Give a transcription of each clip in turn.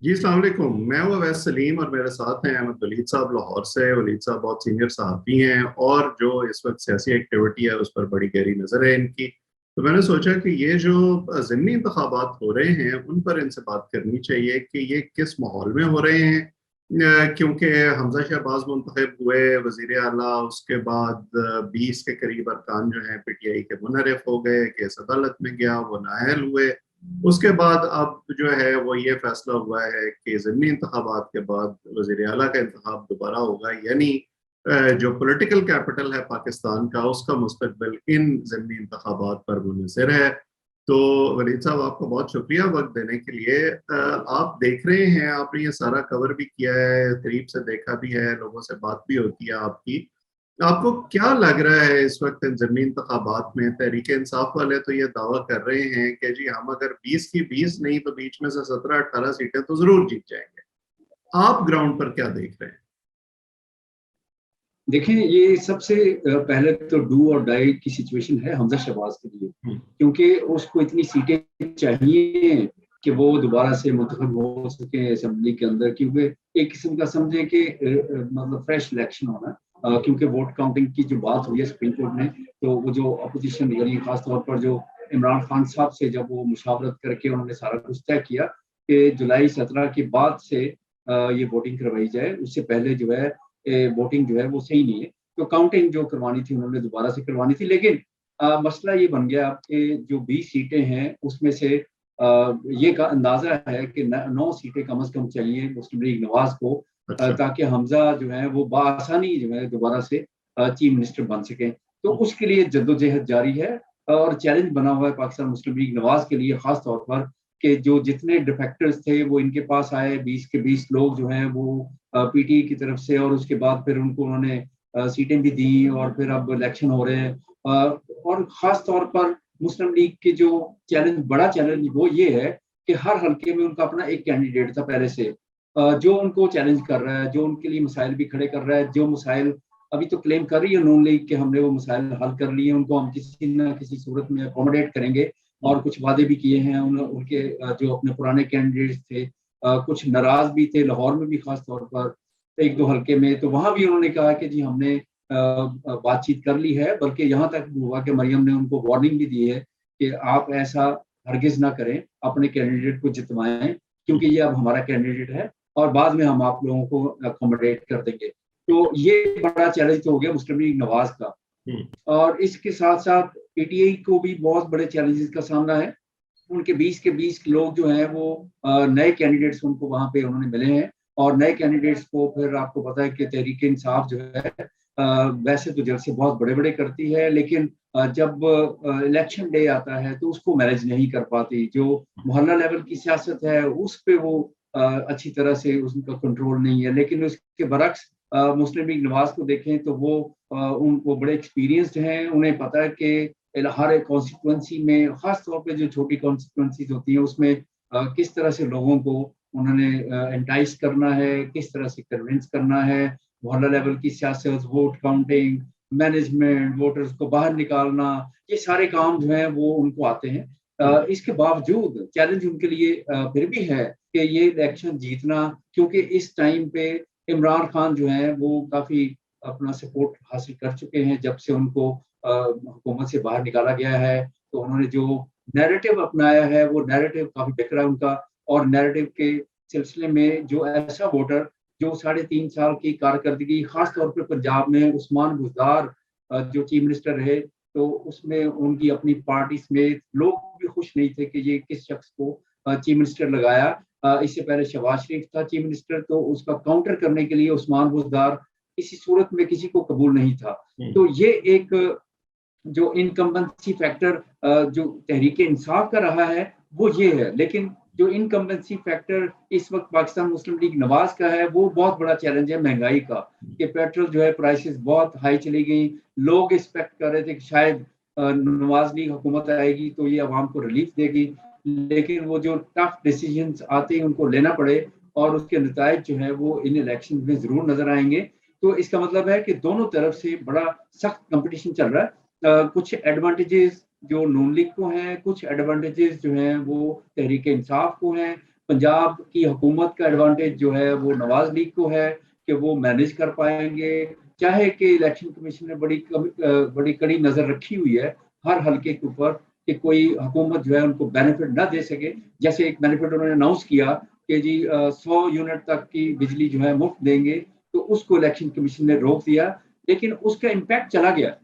जी अस्सलाम वालेकुम। मैं हूँ अवैस सलीम और मेरे साथ हैं अहमद वलीद साहब लाहौर से। वलीद साहब बहुत सीनियर सहाफ़ी हैं और जो इस वक्त सियासी एक्टिविटी है उस पर बड़ी गहरी नज़र है इनकी। तो मैंने सोचा कि ये जो ज़िमनी इंतखाबात हो रहे हैं उन पर इनसे बात करनी चाहिए कि ये किस माहौल में हो रहे हैं। क्योंकि हमजा शहबाज मुंतखब हुए वजीर आला, उसके बाद 20 के करीब अरकान जो हैं पीटीआई के मुनहरफ हो गए, केस अदालत में गया, वो नाअहल हुए। उसके बाद अब जो है वो ये फैसला हुआ है कि ज़मीनी इंतखाबात के बाद वज़ीर आला का इंतखाब दोबारा होगा, यानी जो पॉलिटिकल कैपिटल है पाकिस्तान का उसका मुस्तकबिल इन ज़मीनी इंतखाबात पर मुनहसर है। तो वलीद साहब, आपका बहुत शुक्रिया वक्त देने के लिए। आप देख रहे हैं, आपने ये सारा कवर भी किया है, करीब से देखा भी है, लोगों से बात भी होती है आपकी। आपको क्या लग रहा है इस वक्त इन ज़मीनी इंतखाबात में? तहरीक इंसाफ वाले तो ये दावा कर रहे हैं कि जी हम अगर 20 की 20 नहीं तो बीच में से 17-18 सीटें तो जरूर जीत जाएंगे। आप ग्राउंड पर क्या देख रहे हैं? देखें, ये सबसे पहले तो डू और डाई की सिचुएशन है हमजा शहबाज के लिए, क्योंकि उसको इतनी सीटें चाहिए कि वो दोबारा से मुंतखब हो सके असेंबली के अंदर, क्योंकि एक किस्म का समझें कि मतलब फ्रेश इलेक्शन होना। क्योंकि वोट काउंटिंग की जो बात हुई है सुप्रीम कोर्ट ने, तो वो जो अपोजिशन यानी खासतौर पर जो इमरान खान साहब से जब वो मुशावरत करके उन्होंने सारा कुछ तय किया कि जुलाई 17 के बाद से ये वोटिंग करवाई जाए, उससे पहले जो है वोटिंग जो है वो सही नहीं है। तो काउंटिंग जो करवानी थी उन्होंने दोबारा से करवानी थी, लेकिन मसला ये बन गया कि जो 20 सीटें हैं उसमें से ये का अंदाजा है कि 9 सीटें कम से कम चाहिए मुस्लिम लीग नवाज को, अच्छा। ताकि हमजा जो है वो बासानी जो है दोबारा से चीफ मिनिस्टर बन सके। तो उसके लिए जद्दोजहद जारी है और चैलेंज बना हुआ है पाकिस्तान मुस्लिम लीग नवाज के लिए, खास तौर पर कि जो जितने डिफेक्टर्स थे वो इनके पास आए, 20 के 20 लोग जो हैं वो पीटीआई की तरफ से, और उसके बाद फिर उनको उन्होंने सीटें भी दी और फिर अब इलेक्शन हो रहे हैं। और खास तौर पर मुस्लिम लीग के जो बड़ा चैलेंज वो ये है कि हर हल्के में उनका अपना एक कैंडिडेट था पहले से, जो उनको चैलेंज कर रहा है, जो उनके लिए मसाइल भी खड़े कर रहा है। जो मसाइल अभी तो क्लेम कर रही है नून लीग कि हमने वो मसाइल हल कर लिए, उनको हम किसी न किसी सूरत में अकोमोडेट करेंगे, और कुछ वादे भी किए हैं। उनके जो अपने पुराने कैंडिडेट्स थे, कुछ नाराज भी थे लाहौर में भी, खास तौर पर एक दो हल्के में, तो वहां भी उन्होंने कहा कि जी हमने बातचीत कर ली है। बल्कि यहाँ तक हुआ कि मरियम ने उनको वार्निंग भी दी है कि आप ऐसा हरगिज ना करें, अपने कैंडिडेट को जितवाएं, क्योंकि ये अब हमारा कैंडिडेट है और बाद में हम आप लोगों को अकोमोडेट कर देंगे। तो ये बड़ा चैलेंज तो हो गया मुस्लिम लीग नवाज का। और इसके साथ साथ पीटीआई को भी बहुत बड़े चैलेंजेस का सामना है। उनके 20 के 20 लोग जो हैं वो नए कैंडिडेट्स उनको वहां पे उन्होंने मिले हैं, और नए कैंडिडेट्स को फिर आपको पता है कि तहरीक इंसाफ जो है वैसे तो जलसे बहुत बड़े बड़े करती है, लेकिन जब इलेक्शन डे आता है तो उसको मैनेज नहीं कर पाती। जो मोहल्ला लेवल की सियासत है उस पे वो अच्छी तरह से उसका कंट्रोल नहीं है। लेकिन उसके बरक्स मुस्लिम लीग नवाज को देखें तो वो उनको बड़े एक्सपीरियंस्ड हैं, उन्हें पता है कि हर एक कॉन्स्टिट्यूंसी में, खास तौर पे जो छोटी कॉन्स्टिट्यूंसीज होती हैं उसमें किस तरह से लोगों को उन्होंने एंटाइस करना है, किस तरह से कन्विंस करना है। मोहल्ला लेवल की सियासत, वोट काउंटिंग, मैनेजमेंट, वोटर्स को बाहर निकालना, ये सारे काम जो हैं वो उनको आते हैं। इसके बावजूद चैलेंज उनके लिए फिर भी है कि ये इलेक्शन जीतना, क्योंकि इस टाइम पे इमरान खान जो है वो काफी अपना सपोर्ट हासिल कर चुके हैं जब से उनको हुकूमत से बाहर निकाला गया है। तो उन्होंने जो नैरेटिव अपनाया है वो नैरेटिव काफी बिक रहा है उनका। और नैरेटिव के सिलसिले में जो ऐसा वोटर जो 3.5 साल की कारकर्दगी, खास तौर पर पंजाब में उस्मान बुज़दार जो चीफ मिनिस्टर रहे, तो उसमें उनकी अपनी पार्टी समेत लोग भी खुश नहीं थे कि ये किस शख्स को चीफ मिनिस्टर लगाया। इससे पहले शहबाज शरीफ था चीफ मिनिस्टर, तो उसका काउंटर करने के लिए उस्मान बुज़दार किसी सूरत में किसी को कबूल नहीं था। तो ये एक जो इनकम्बेंसी फैक्टर जो तहरीक इंसाफ का रहा है वो ये है। लेकिन जो इनकम्बेंसी फैक्टर इस वक्त पाकिस्तान मुस्लिम लीग नवाज का है वो बहुत बड़ा चैलेंज है महंगाई का, कि पेट्रोल जो है प्राइसेस बहुत हाई चली गई। लोग एक्सपेक्ट कर रहे थे कि शायद नवाज लीग हुकूमत आएगी तो ये अवाम को रिलीफ देगी, लेकिन वो जो टफ डिसीजंस आते हैं उनको लेना पड़े, और उसके नतीजे जो है वो इन इलेक्शन में जरूर नजर आएंगे। तो इसका मतलब है कि दोनों तरफ से बड़ा सख्त कंपटीशन चल रहा है। कुछ एडवांटेजेस जो नून लीग को हैं, कुछ एडवांटेजेस जो हैं वो तहरीक इंसाफ को हैं। पंजाब की हुकूमत का एडवांटेज जो है वो नवाज लीग को है कि वो मैनेज कर पाएंगे, चाहे कि इलेक्शन कमीशन ने बड़ी कड़ी नजर रखी हुई है हर हल्के के ऊपर कि कोई हुकूमत जो है उनको बेनिफिट ना दे सके। जैसे एक बेनिफिट उन्होंने अनाउंस किया कि जी 100 यूनिट तक की बिजली जो है मुफ्त देंगे, तो उसको इलेक्शन कमीशन ने रोक दिया, लेकिन उसका इम्पैक्ट चला गया।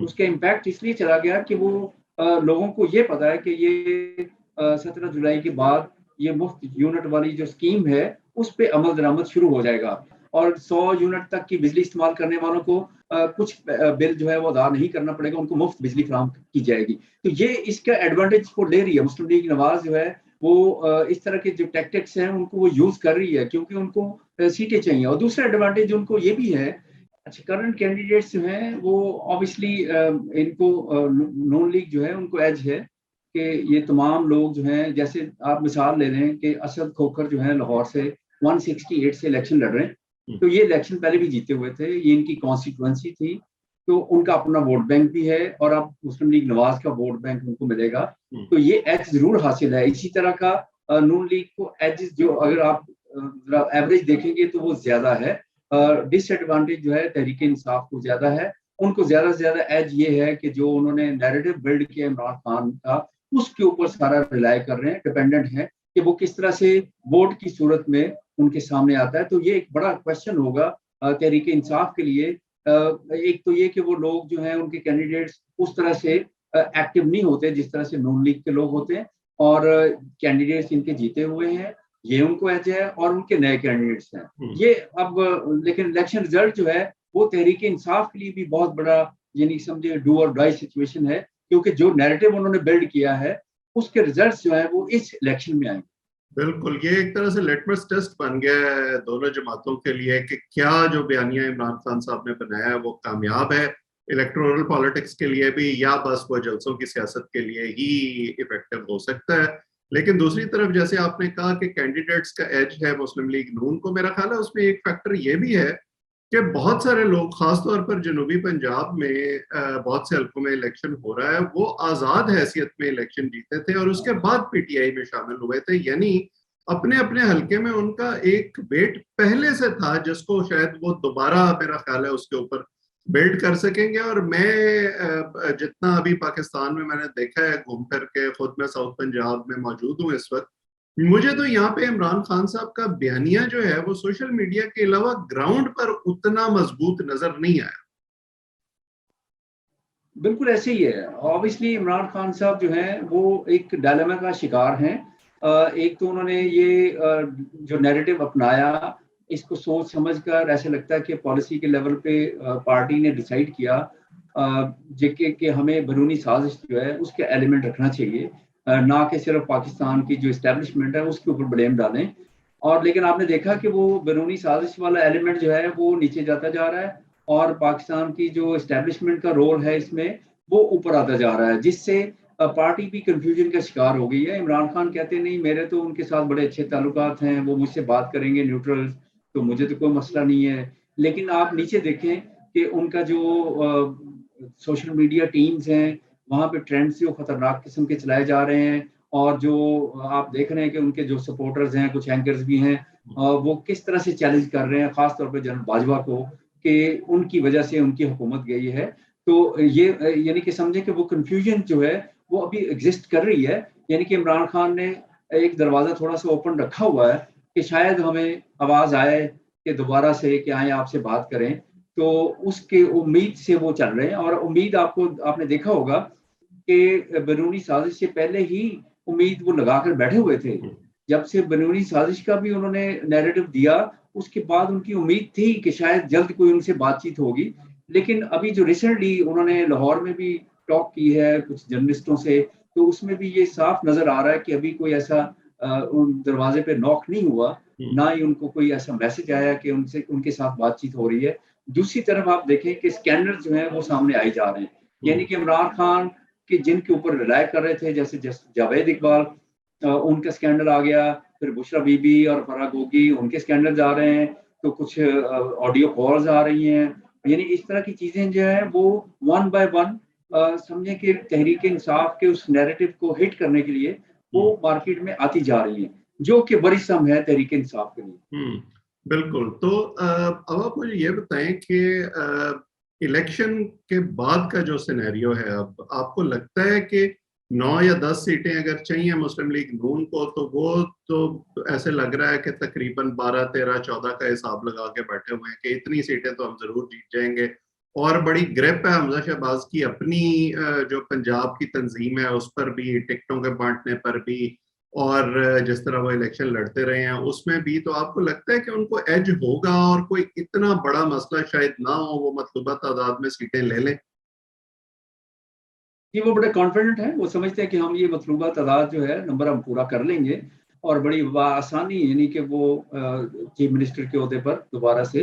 उसका इम्पैक्ट इसलिए चला गया कि वो लोगों को ये पता है कि ये 17 जुलाई के बाद ये मुफ्त यूनिट वाली जो स्कीम है उस पर अमल दरामद शुरू हो जाएगा और 100 यूनिट तक की बिजली इस्तेमाल करने वालों को कुछ बिल जो है वो अदा नहीं करना पड़ेगा, उनको मुफ्त बिजली फराहम की जाएगी। तो ये इसका एडवांटेज को ले रही है मुस्लिम लीग नवाज जो है वो इस तरह के जो टैक्टिक्स हैं उनको वो यूज कर रही है क्योंकि उनको सीटें चाहिए। और दूसरा एडवांटेज उनको ये भी है, अच्छा करंट कैंडिडेट्स जो हैं वो ऑब्वियसली इनको नॉन लीग जो है उनको एज है कि ये तमाम लोग जो हैं, जैसे आप मिसाल ले लें कि असद खोखर जो है लाहौर से 168 से इलेक्शन लड़ रहे हैं, तो ये इलेक्शन पहले भी जीते हुए थे, ये इनकी कॉन्स्टिट्यूंसी थी, तो उनका अपना वोट बैंक भी है और अब मुस्लिम लीग नवाज का वोट बैंक उनको मिलेगा, तो ये एज जरूर हासिल है। इसी तरह का नून लीग को एज जो अगर आप एवरेज देखेंगे तो वो ज्यादा है, डिसएडवांटेज जो है तहरीक इंसाफ को ज्यादा है। उनको ज्यादा से ज्यादा एज ये है कि जो उन्होंने नैरेटिव बिल्ड किया इमरान खान का उसके ऊपर सारा रिलाई कर रहे हैं, डिपेंडेंट है कि वो किस तरह से वोट की सूरत में उनके सामने आता है। तो ये एक बड़ा क्वेश्चन होगा तहरीक इंसाफ के लिए। एक तो ये कि वो लोग जो हैं उनके कैंडिडेट्स उस तरह से एक्टिव नहीं होते जिस तरह से नून लीग के लोग होते हैं, और कैंडिडेट्स इनके जीते हुए हैं, ये उनको एज है, और उनके नए कैंडिडेट्स हैं ये अब। लेकिन इलेक्शन रिजल्ट जो है वो तहरीक इंसाफ के लिए भी बहुत बड़ा यानी समझे डू और डाई सिचुएशन है, क्योंकि जो नैरेटिव उन्होंने बिल्ड किया है उसके रिजल्ट्स जो है वो इस इलेक्शन में आएंगे। बिल्कुल, ये एक तरह से लिटमस टेस्ट बन गया है दोनों जमातों के लिए कि क्या जो बयानिया इमरान खान साहब ने बनाया है वो कामयाब है इलेक्टोरल पॉलिटिक्स के लिए भी, या बस वो जलसों की सियासत के लिए ही इफेक्टिव हो सकता है। लेकिन दूसरी तरफ जैसे आपने कहा कि कैंडिडेट्स का एज है मुस्लिम लीग नून को, मेरा ख्याल है उसमें एक फैक्टर ये भी है कि बहुत सारे लोग, खासतौर पर जनूबी पंजाब में बहुत से हल्कों में इलेक्शन हो रहा है, वो आजाद हैसियत में इलेक्शन जीते थे और उसके बाद पीटीआई में शामिल हुए थे, यानी अपने अपने हल्के में उनका एक वेट पहले से था जिसको शायद वो दोबारा, मेरा ख्याल है, उसके ऊपर बिल्ड कर सकेंगे। और मैं जितना अभी पाकिस्तान में मैंने देखा है घूम फिर के, खुद मैं साउथ पंजाब में मौजूद हूँ इस वक्त, मुझे तो यहाँ पे इमरान खान साहब का बयानिया जो है वो सोशल मीडिया के अलावा ग्राउंड पर उतना मजबूत नजर नहीं आया। बिल्कुल ऐसे ही है। ऑब्वियसली इमरान खान साहब जो हैं वो एक डायलेमा का शिकार हैं। एक तो उन्होंने ये जो नैरेटिव अपनाया इसको सोच समझकर ऐसे लगता है कि पॉलिसी के लेवल पे पार्टी ने डिसाइड किया जेके कि हमें बैरूनी साजिश जो है उसके एलिमेंट रखना चाहिए, ना कि सिर्फ पाकिस्तान की जो इस्टेब्लिशमेंट है उसके ऊपर ब्लेम डालें। और लेकिन आपने देखा कि वो बैरूनी साजिश वाला एलिमेंट जो है वो नीचे जाता जा रहा है और पाकिस्तान की जो इस्टेब्लिशमेंट का रोल है इसमें वो ऊपर आता जा रहा है, जिससे पार्टी भी कंफ्यूजन का शिकार हो गई है। इमरान खान कहते नहीं मेरे तो उनके साथ बड़े अच्छे ताल्लुकात हैं, वो मुझसे बात करेंगे न्यूट्रल, तो मुझे तो कोई मसला नहीं है। लेकिन आप नीचे देखें कि उनका जो सोशल मीडिया टीम्स हैं वहाँ पे ट्रेंड्स जो खतरनाक किस्म के चलाए जा रहे हैं, और जो आप देख रहे हैं कि उनके जो सपोर्टर्स हैं, कुछ एंकर्स भी हैं, वो किस तरह से चैलेंज कर रहे हैं खासतौर पर जनरल बाजवा को कि उनकी वजह से उनकी हुकूमत गई है। तो ये यानी कि समझे कि वो कंफ्यूजन जो है वो अभी एग्जिस्ट कर रही है, यानी कि इमरान खान ने एक दरवाज़ा थोड़ा सा ओपन रखा हुआ है कि शायद हमें आवाज़ आए कि दोबारा से कि आए आपसे बात करें, तो उसके उम्मीद से वो चल रहे हैं। और उम्मीद आपने देखा होगा कि बैरूनी साजिश से पहले ही उम्मीद वो लगा कर बैठे हुए थे। जब से बैरूनी साजिश का भी उन्होंने नैरेटिव दिया उसके बाद उनकी उम्मीद थी कि शायद जल्द कोई उनसे बातचीत होगी। लेकिन अभी जो रिसेंटली उन्होंने लाहौर में भी टॉक की है कुछ जर्नलिस्टों से, तो उसमें भी ये साफ नजर आ रहा है कि अभी कोई ऐसा उन दरवाजे पे नॉक नहीं हुआ, ना ही उनको कोई ऐसा मैसेज आया कि उनसे उनके साथ बातचीत हो रही है। दूसरी तरफ आप देखें कि स्कैंडल जो है वो सामने आई जा रहे हैं, यानी कि इमरान खान के जिनके ऊपर रिलाय कर रहे थे जैसे जावेद इकबाल, उनका स्कैंडल आ गया, फिर बुशरा बीबी और फराह गोगी उनके स्कैंडल आ रहे हैं, तो कुछ ऑडियो कॉल्स आ रही हैं, यानी इस तरह की चीजें जो है वो वन बाय वन समझे कि तहरीक इंसाफ के उस नैरेटिव को हिट करने के लिए वो मार्केट में आती जा रही हैं। जो कि बड़ी सम है तहरीक इंसाफ के लिए। बिल्कुल। तो अब आप मुझे ये बताएं कि इलेक्शन के बाद का जो सिनेरियो है, अब आपको लगता है कि 9 या 10 सीटें अगर चाहिए मुस्लिम लीग नून को, तो वो तो ऐसे लग रहा है कि तकरीबन 12, 13, 14 का हिसाब लगा के बैठे हुए हैं कि इतनी सीटें तो हम जरूर जीत जाएंगे। और बड़ी ग्रिप है हमजा शहबाज की अपनी, जो पंजाब की तंजीम है उस पर भी, टिकटों के बांटने पर भी, और जिस तरह वो इलेक्शन लड़ते रहे हैं उसमें भी। तो आपको लगता है कि उनको एज होगा और कोई इतना बड़ा मसला शायद ना हो, वो मतलूबा तादाद में सीटें ले लें? कि वो बड़े कॉन्फिडेंट हैं, वो समझते हैं कि हम ये मतलूबा तादाद जो है नंबर हम पूरा कर लेंगे और बड़ी आसानी, यानी कि वो चीफ मिनिस्टर के ओहदे पर दोबारा से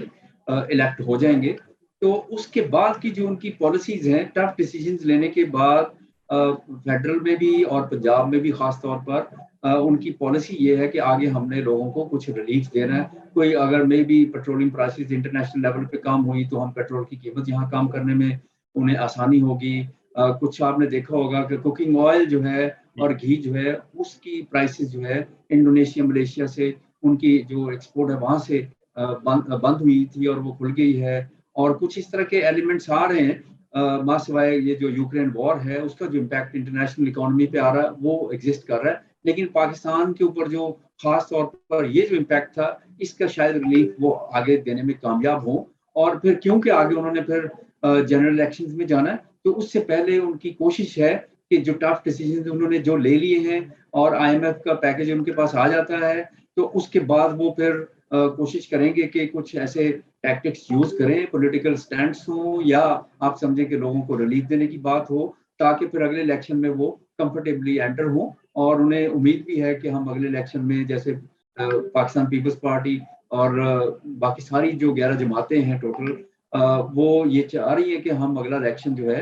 इलेक्ट हो जाएंगे। तो उसके बाद की जो उनकी पॉलिसीज हैं, टफ डिसीजंस लेने के बाद फेडरल में भी और पंजाब में भी खास तौर पर उनकी पॉलिसी ये है कि आगे हमने लोगों को कुछ रिलीफ देना है। कोई अगर मे भी पेट्रोलियम प्राइसेस इंटरनेशनल लेवल पे कम हुई तो हम पेट्रोल की कीमत यहाँ कम करने में उन्हें आसानी होगी। कुछ आपने देखा होगा कि कुकिंग ऑयल जो है और घी जो है उसकी प्राइसेस जो है इंडोनेशिया मलेशिया से उनकी जो एक्सपोर्ट है वहां से बंद हुई थी और वो खुल गई है। और कुछ इस तरह के एलिमेंट्स आ रहे हैं, मासिवाय ये जो यूक्रेन वॉर है उसका जो इम्पैक्ट इंटरनेशनल इकोनॉमी पे आ रहा है वो एग्जिस्ट कर रहा है, लेकिन पाकिस्तान के ऊपर जो खास तौर पर ये जो इम्पैक्ट था इसका शायद रिलीफ वो आगे देने में कामयाब हो। और फिर क्योंकि आगे उन्होंने फिर जनरल इलेक्शंस में जाना है, तो उससे पहले उनकी कोशिश है कि जो टफ डिसीजन उन्होंने जो ले लिए हैं और आईएमएफ का पैकेज उनके पास आ जाता है, तो उसके बाद वो फिर कोशिश करेंगे कि कुछ ऐसे टैक्टिक्स यूज करें, पॉलिटिकल स्टैंड्स हो या आप समझें कि लोगों को रिलीफ देने की बात हो, ताकि फिर अगले इलेक्शन में वो कंफर्टेबली एंटर हो। और उन्हें उम्मीद भी है कि हम अगले इलेक्शन में जैसे पाकिस्तान पीपल्स पार्टी और बाकी सारी जो 11 जमातें हैं टोटल, वो ये चाह रही है कि हम अगला इलेक्शन जो है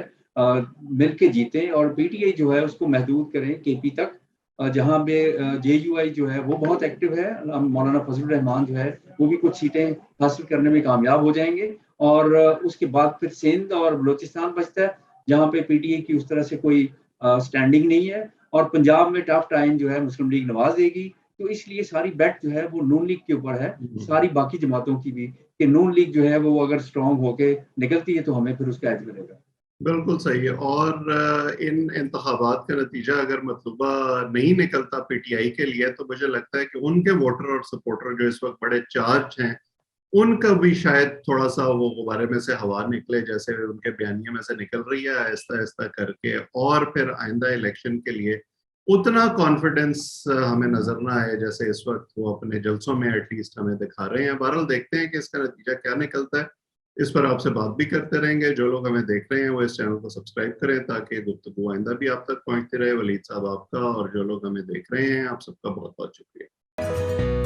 मिलके जीतें और पीटीआई जो है उसको महदूद करें केपी तक, जहां पे जेयूआई जो है वो बहुत एक्टिव है। मौलाना फजलुर रहमान जो है वो भी कुछ सीटें हासिल करने में कामयाब हो जाएंगे। और उसके बाद फिर सिंध और बलूचिस्तान बचता है जहां पे पीटीआई की उस तरह से कोई स्टैंडिंग नहीं है। और पंजाब में टफ टाइम जो है मुस्लिम लीग नवाज देगी, तो इसलिए सारी बेट जो है वो नून लीग के ऊपर है, सारी बाकी जमातों की भी, कि नून लीग जो है वो अगर स्ट्रांग होके निकलती है तो हमें फिर उसका एज मिलेगा। बिल्कुल सही है। और इन इंतखाबात का नतीजा अगर मतलूबा नहीं निकलता पीटीआई के लिए, तो मुझे लगता है कि उनके वोटर और सपोर्टर जो इस वक्त बड़े चार्ज हैं, उनका भी शायद थोड़ा सा वो गुब्बारे में से हवा निकले, जैसे उनके बयानियों में से निकल रही है आहिस्ता आहिस्ता करके, और फिर आइंदा इलेक्शन के लिए उतना कॉन्फिडेंस हमें नजर ना आए जैसे इस वक्त वो अपने जलसों में एटलीस्ट हमें दिखा रहे हैं। बहरहाल देखते हैं कि इसका नतीजा क्या निकलता है। इस पर आपसे बात भी करते रहेंगे। जो लोग हमें देख रहे हैं वो इस चैनल को सब्सक्राइब करें ताकि गुफ्तगू आइंदा भी आप तक पहुंचती रहे। वलीद साहब आपका और जो लोग हमें देख रहे हैं आप सबका बहुत बहुत शुक्रिया।